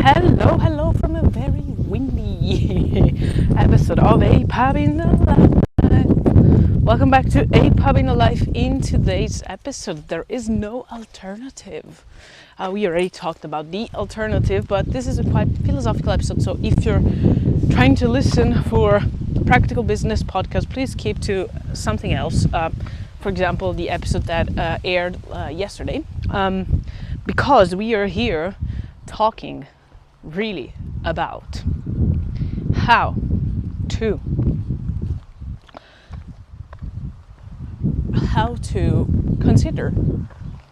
Hello from a very windy episode of A Pub in the Life. Welcome back to A Pub in the Life. In today's episode, there is no alternative. We already talked about the alternative, but this is a quite philosophical episode. So if you're trying to listen for a practical business podcast, please keep to something else. For example, the episode that aired yesterday, because we are here talking really about how to consider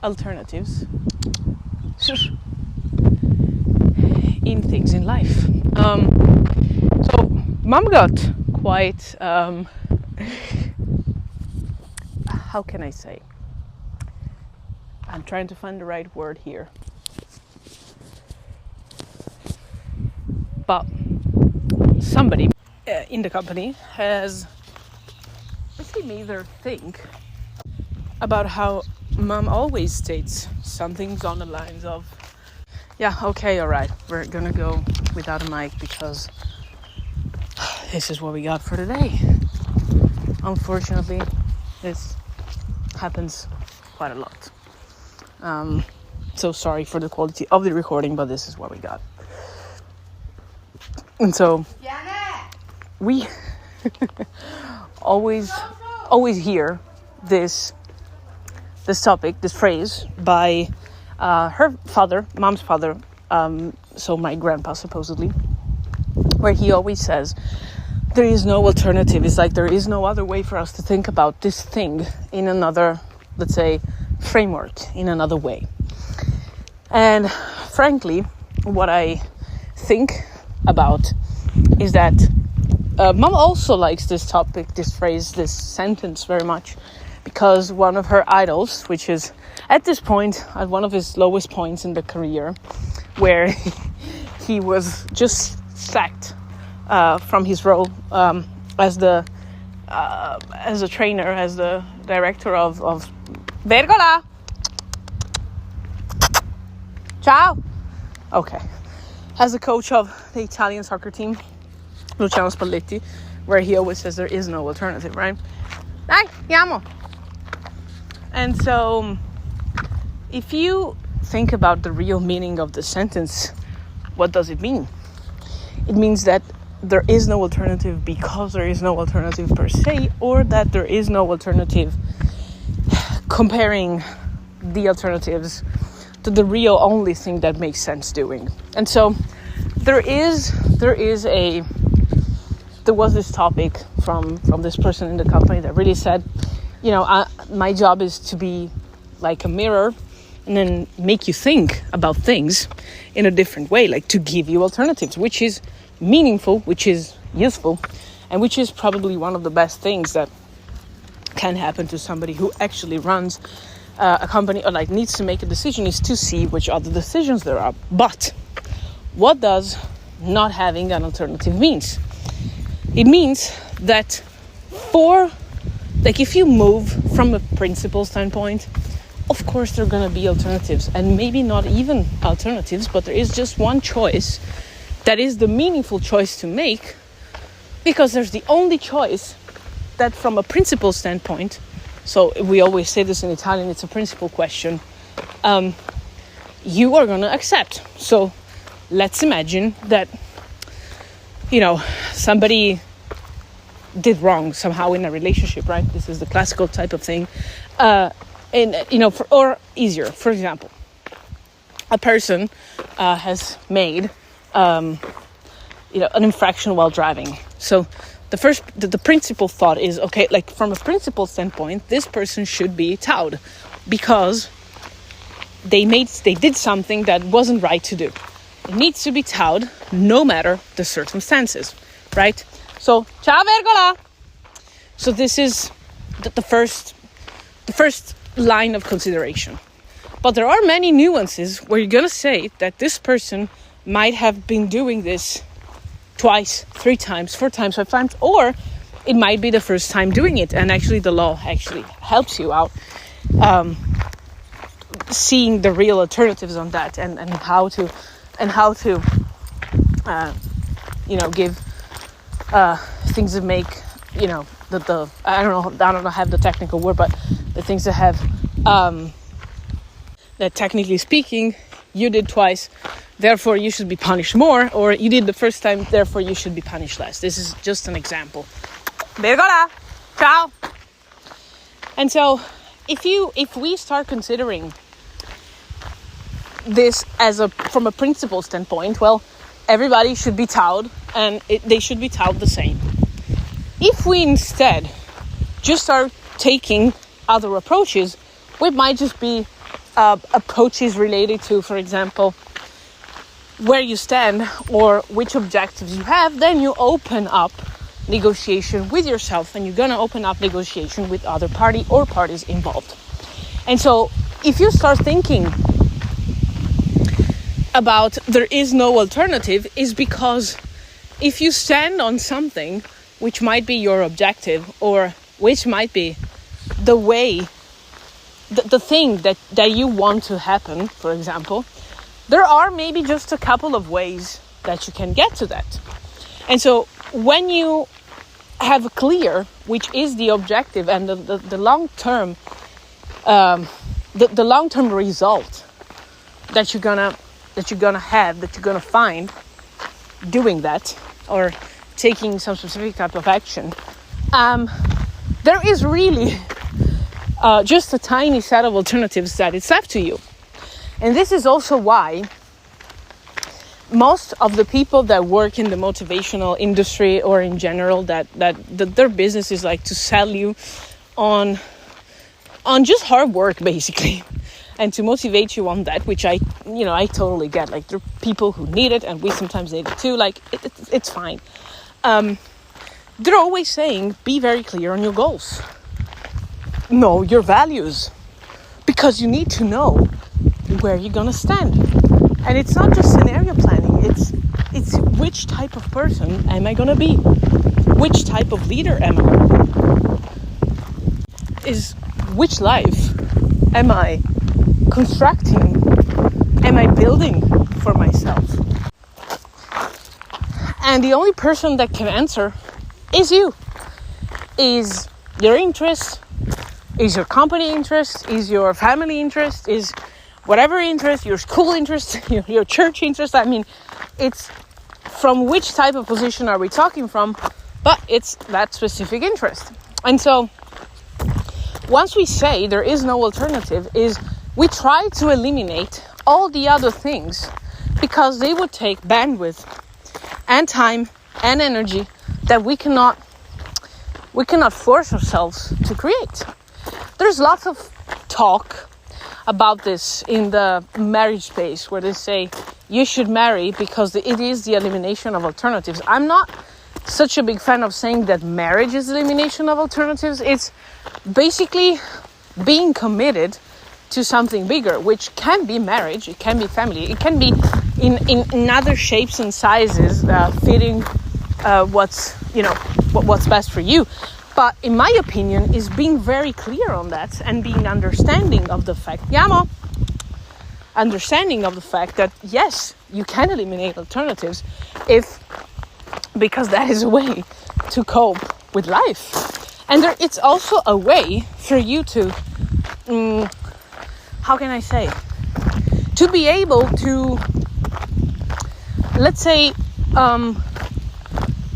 alternatives in things in life. So mom got quite how can I say, I'm trying to find the right word here, but somebody in the company has made her think about how mom always states some things on the lines of, yeah, okay, alright, we're gonna go without a mic because this is what we got for today. Unfortunately, this happens quite a lot. So sorry for the quality of the recording, but this is what we got. And so we always hear this topic, this phrase by her father, mom's father, so my grandpa supposedly, where he always says there is no alternative. It's like there is no other way for us to think about this thing in another, let's say, framework, in another way. And frankly, what I think about is that mom also likes this topic, this phrase, this sentence very much, because one of her idols, which is at this point at one of his lowest points in the career, where he was just sacked from his role as a trainer, as the director of Vergola. Ciao. Okay. As a coach of the Italian soccer team, Luciano Spalletti, where he always says there is no alternative, right? Dai, andiamo. And so, if you think about the real meaning of the sentence, what does it mean? It means that there is no alternative because there is no alternative per se, or that there is no alternative comparing the alternatives to the real only thing that makes sense doing. And so there was this topic from this person in the company that really said, you know, my job is to be like a mirror and then make you think about things in a different way, like to give you alternatives, which is meaningful, which is useful, and which is probably one of the best things that can happen to somebody who actually runs a company or like needs to make a decision, is to see which other decisions there are. But what does not having an alternative means? It means that if you move from a principle standpoint, of course there are going to be alternatives, and maybe not even alternatives, but there is just one choice that is the meaningful choice to make, because there's the only choice that from a principle standpoint, so we always say this in Italian, it's a principle question, you are going to accept. So let's imagine that, you know, somebody did wrong somehow in a relationship, right? This is the classical type of thing. And, you know, or easier, for example, a person has made, an infraction while driving. So the principal thought is, okay, like from a principle standpoint, this person should be towed because they did something that wasn't right to do. It needs to be towed no matter the circumstances, right? So, ciao Vergola! So this is the first line of consideration. But there are many nuances where you're going to say that this person might have been doing this twice, 3 times, 4 times, 5 times, or it might be the first time doing it, and actually the law actually helps you out seeing the real alternatives on that and how to give things that make, the I don't know have the technical word, but the things that have that technically speaking you did twice, therefore you should be punished more, or you did the first time, therefore you should be punished less. This is just an example. Vergola, ciao. And so if we start considering this from a principle standpoint, well, everybody should be towed, and they should be towed the same. If we instead just start taking other approaches, we might just be approaches related to, for example, where you stand or which objectives you have, then you open up negotiation with yourself, and you're going to open up negotiation with other party or parties involved. And so if you start thinking about there is no alternative, is because if you stand on something which might be your objective, or which might be the way, the thing that you want to happen, for example, there are maybe just a couple of ways that you can get to that. And so when you have clear which is the objective and the long-term the long-term result that you're gonna find doing that, or taking some specific type of action, there is really just a tiny set of alternatives that it's left to you. And this is also why most of the people that work in the motivational industry, or in general, that their business is like to sell you on just hard work, basically, and to motivate you on that, which I totally get. Like, there are people who need it, and we sometimes need it too. Like, it's fine. They're always saying, be very clear on your goals. Know your values, because you need to know where you're gonna stand. And it's not just scenario planning. It's which type of person am I gonna be? Which type of leader am I? Is which life am I constructing? Am I building for myself? And the only person that can answer is you. Is your interest, is your company interest, is your family interest, is whatever interest, your school interest, your church interest. I mean, it's from which type of position are we talking from, but it's that specific interest. And so once we say there is no alternative, is we try to eliminate all the other things, because they would take bandwidth and time and energy that we cannot force ourselves to create. There's lots of talk about this in the marriage space, where they say you should marry because it is the elimination of alternatives. I'm not such a big fan of saying that marriage is the elimination of alternatives. It's basically being committed to something bigger, which can be marriage, it can be family, it can be in other shapes and sizes, fitting what's best for you. But in my opinion, is being very clear on that, and being understanding of the fact, that yes, you can eliminate alternatives because that is a way to cope with life. And it's also a way for you to, to be able to, let's say,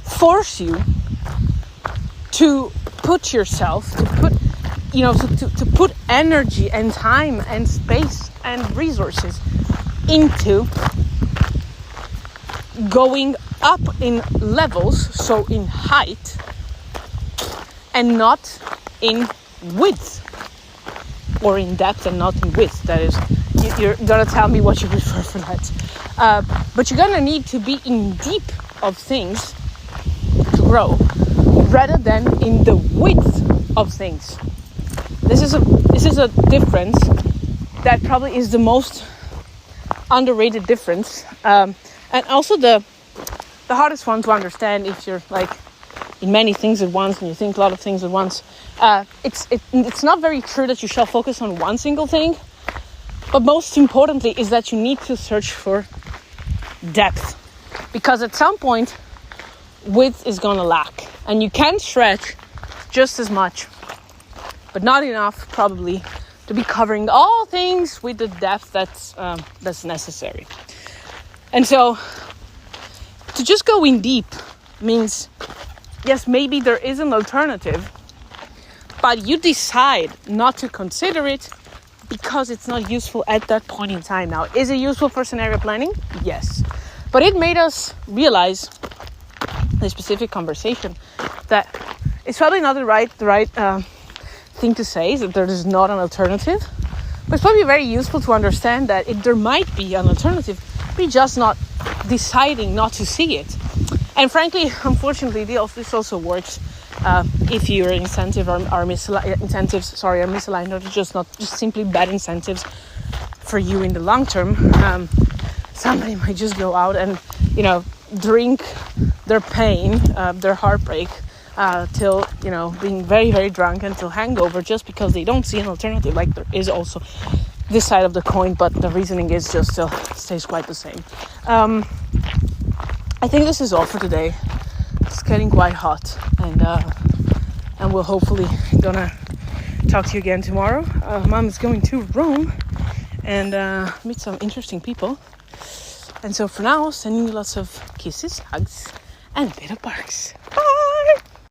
force you to put yourself, to put energy and time and space and resources into going up in levels, so in height, and not in width, or in depth and not in width. That is, you're gonna tell me what you prefer for that. But you're gonna need to be in deep of things to grow, rather than in the width of things. This is a difference that probably is the most underrated difference, and also the hardest one to understand if you're like in many things at once and you think a lot of things at once. It's not very true that you shall focus on one single thing, but most importantly is that you need to search for depth. because at some point width is gonna lack, and you can stretch just as much, but not enough probably to be covering all things with the depth that's necessary. And so to just go in deep means, yes, maybe there is an alternative, but you decide not to consider it because it's not useful at that point in time. Now, is it useful for scenario planning? Yes. But it made us realize in a specific conversation that it's probably not the right thing to say, is that there is not an alternative. But it's probably very useful to understand that there might be an alternative, we're just not deciding not to see it. And frankly, unfortunately, this also works if your incentives are misaligned, or just simply bad incentives for you in the long term. Somebody might just go out and, drink their pain, their heartbreak, till, being very, very drunk until hangover, just because they don't see an alternative. Like, there is also this side of the coin, but the reasoning is just still stays quite the same. I think this is all for today. It's getting quite hot, and we'll hopefully gonna talk to you again tomorrow. Mom is going to Rome and meet some interesting people. And so for now, sending you lots of kisses, hugs, and a bit of barks. Bye!